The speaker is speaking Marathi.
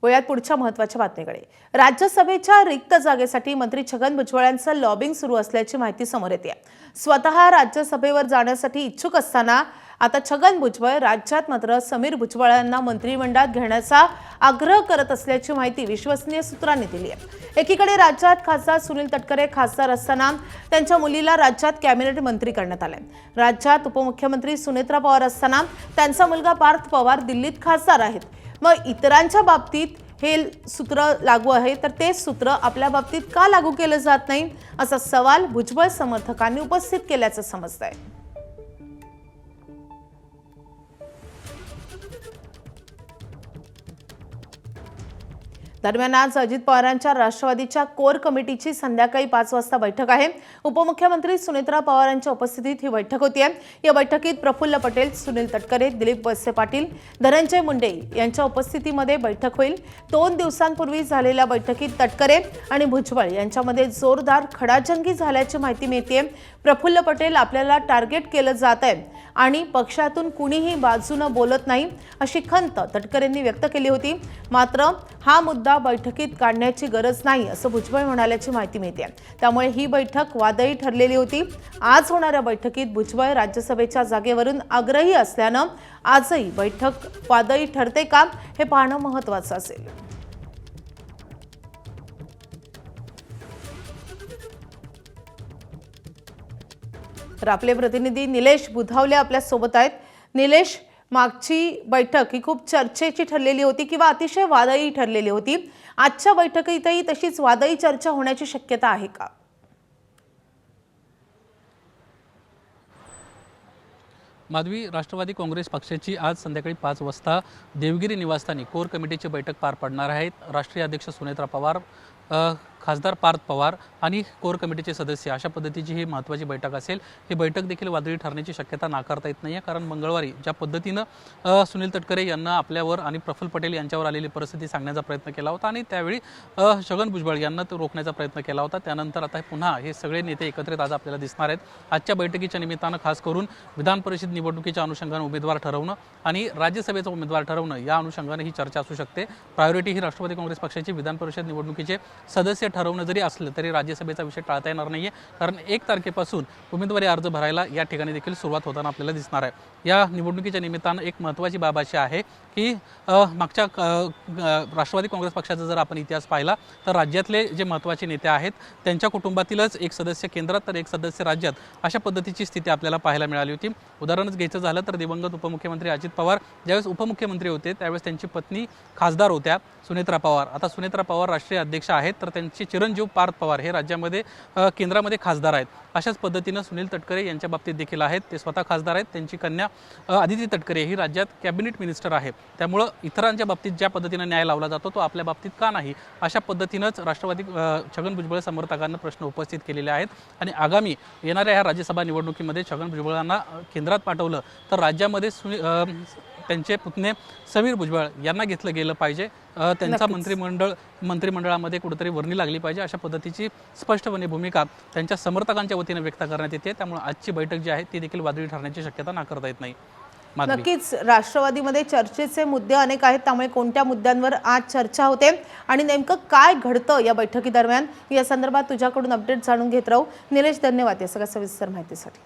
वळूयात पुढच्या महत्त्वाच्या बातमीकडे। राज्यसभेच्या रिक्त जागेसाठी मंत्री छगन भुजबळ यांचं लॉबिंग सुरू असल्याची माहिती समोर येते। स्वतः राज्यसभेवर जाण्यासाठी इच्छुक असताना आता छगन भुजबळ राज्यात मात्र समीर भुजबळ यांना मंत्रिमंडळात घेण्याचा आग्रह करत असल्याची माहिती विश्वसनीय सूत्रांनी दिली आहे। एकीकडे राज्यात खासदार सुनील तटकरे खासदार असताना त्यांच्या मुलीला राज्यात कॅबिनेट मंत्री करण्यात आले। राज्यात उपमुख्यमंत्री सुनेत्रा पवार असताना त्यांचा मुलगा पार्थ पवार दिल्लीत खासदार आहेत। मग इतरांच्या बाबतीत हे सूत्र लागू आहे तर ते सूत्र आपल्या बाबतीत का लागू केलं जात नाही असा सवाल भुजबळ समर्थकांनी उपस्थित केल्याचं समजतंय। दरम्यान आज अजित पवारांच्या राष्ट्रवादीच्या कोर कमिटीची संध्याकाळी 5 वाजता बैठक आहे। उपमुख्यमंत्री सुनेत्रा पवारांच्या उपस्थितीत ही बैठक होतीये। या बैठकीत प्रफुल्ल पटेल, सुनील तटकरे, दिलीप वळसे पाटील, धनंजय मुंडे यांच्या उपस्थितीमध्ये बैठक होईल। 2 दिवसांपूर्वी झालेल्या बैठकीत तटकरे आणि भुजबळ यांच्यामध्ये जोरदार खडाजंगी झाल्याची माहिती मिळते। प्रफुल्ल पटेल आपल्याला टार्गेट केलं जात आहे आणि पक्षातून कुणीही बाजूने बोलत नाही अशी खंत तटकरेंनी व्यक्त केली होती। मात्र हा मुद्दा बैठकीत काढण्याची गरज नाही असं भुजबळ म्हणाल्याची माहिती मिळते। त्यामुळे ही बैठक वादळी ठरलेली होती। आज होणाऱ्या बैठकीत भुजबळ राज्यसभेच्या जागेवरून आग्रही असल्यानं आजही बैठक वादळी ठरते का हे पाहणं महत्त्वाचं असेल। तर आपले प्रतिनिधी निलेश बुधावले आपल्या सोबत आहेत। निलेश, मागची बैठक ही खूप चर्चेची ठरलेली होती किंवा अतिशय वादळी ठरलेली होती। आजच्या बैठकीतही तशीच वादळी चर्चा होण्याची शक्यता आहे का? माधवी, राष्ट्रवादी काँग्रेस पक्षाची आज संध्याकाळी 5 वाजता देवगिरी निवासस्थानी कोर कमिटीची बैठक पार पडणार आहे। राष्ट्रीय अध्यक्ष सुनेत्रा पवार, खासदार पार्थ पवार आणि कोर कमिटीचे सदस्य अशा पद्धतीची ही महत्त्वाची बैठक असेल। ही बैठक देखील वादळी ठरण्याची शक्यता नाकारता येत नाही, कारण मंगळवारी ज्या पद्धतीनं सुनील तटकरे यांना आपल्यावर आणि प्रफुल्ल पटेल यांच्यावर आलेली परिस्थिती सांगण्याचा प्रयत्न केला होता आणि त्यावेळी छगन भुजबळ यांना तो रोखण्याचा प्रयत्न केला होता। त्यानंतर आता पुन्हा हे सगळे नेते एकत्रित आज आपल्याला दिसणार आहेत। आजच्या बैठकीच्या निमित्तानं खास करून विधान परिषद निवडणुकीच्या अनुषंगाने उमेदवार ठरवणं आणि राज्यसभेचा उमेदवार ठरवणं या अनुषंगाने ही चर्चा असू शकते। प्रायोरिटी ही राष्ट्रवादी काँग्रेस पक्षाची विधान परिषद निवडणुकीचे सदस्य ठरवणं जरी असलं तरी राज्यसभेचा विषय टाळता येणार नाहीये, कारण 1 तारखेपासून उमेदवारी अर्ज भरायला या ठिकाणी देखील सुरुवात होताना आपल्याला दिसणार आहे। या निवडणुकीच्या निमित्तानं एक महत्त्वाची बाब अशी आहे की मागच्या राष्ट्रवादी काँग्रेस पक्षाचा जर आपण इतिहास पाहिला तर राज्यातले जे महत्त्वाचे नेते आहेत त्यांच्या कुटुंबातीलच एक सदस्य केंद्रात तर एक सदस्य राज्यात अशा पद्धतीची स्थिती आपल्याला पाहायला मिळाली होती। उदाहरणच घ्यायचं झालं तर दिवंगत उपमुख्यमंत्री अजित पवार ज्यावेळेस उपमुख्यमंत्री होते त्यावेळेस त्यांची पत्नी खासदार होत्या सुनेत्रा पवार। आता सुनेत्रा पवार राष्ट्रीय अध्यक्ष आहेत तर त्यांचे चिरंजीव पार्थ पवार हे राज्यामध्ये केंद्रामध्ये खासदार आहेत। अशाच पद्धतीनं सुनील तटकरे यांच्या बाबतीत देखील आहेत, ते स्वतः खासदार आहेत। त्यांची कन्या आदिती तटकरे ही राज्यात कॅबिनेट मिनिस्टर आहे। त्यामुळं इतरांच्या बाबतीत ज्या पद्धतीनं न्याय लावला जातो तो आपल्या बाबतीत का नाही अशा पद्धतीनंच राष्ट्रवादी छगन भुजबळ समर्थकांना प्रश्न उपस्थित केलेले आहेत आणि आगामी येणाऱ्या ह्या राज्यसभा निवडणुकीमध्ये छगन भुजबळांना केंद्रात पाठवलं तर राज्यामध्ये त्यांचे पुतणे समीर भुजबळ यांना घेतलं गेलं पाहिजे। त्यांचा मंत्रिमंडळामध्ये कुठेतरी वर्णी लागली पाहिजे अशा पद्धतीची स्पष्टपणे भूमिका त्यांच्या समर्थकांच्या वतीने व्यक्त करण्यात येते। त्यामुळे आजची बैठक जी आहे ती देखील वादळी ठरण्याची शक्यता नाकारता येत नाही। नक्कीच राष्ट्रवादीमध्ये चर्चेचे मुद्दे अनेक आहेत, त्यामुळे कोणत्या मुद्द्यांवर आज चर्चा होते आणि नेमकं काय घडतं या बैठकी दरम्यान या संदर्भात तुझ्याकडून अपडेट जाणून घेत राहू। निलेश, धन्यवाद या सगळ्या सविस्तर माहितीसाठी।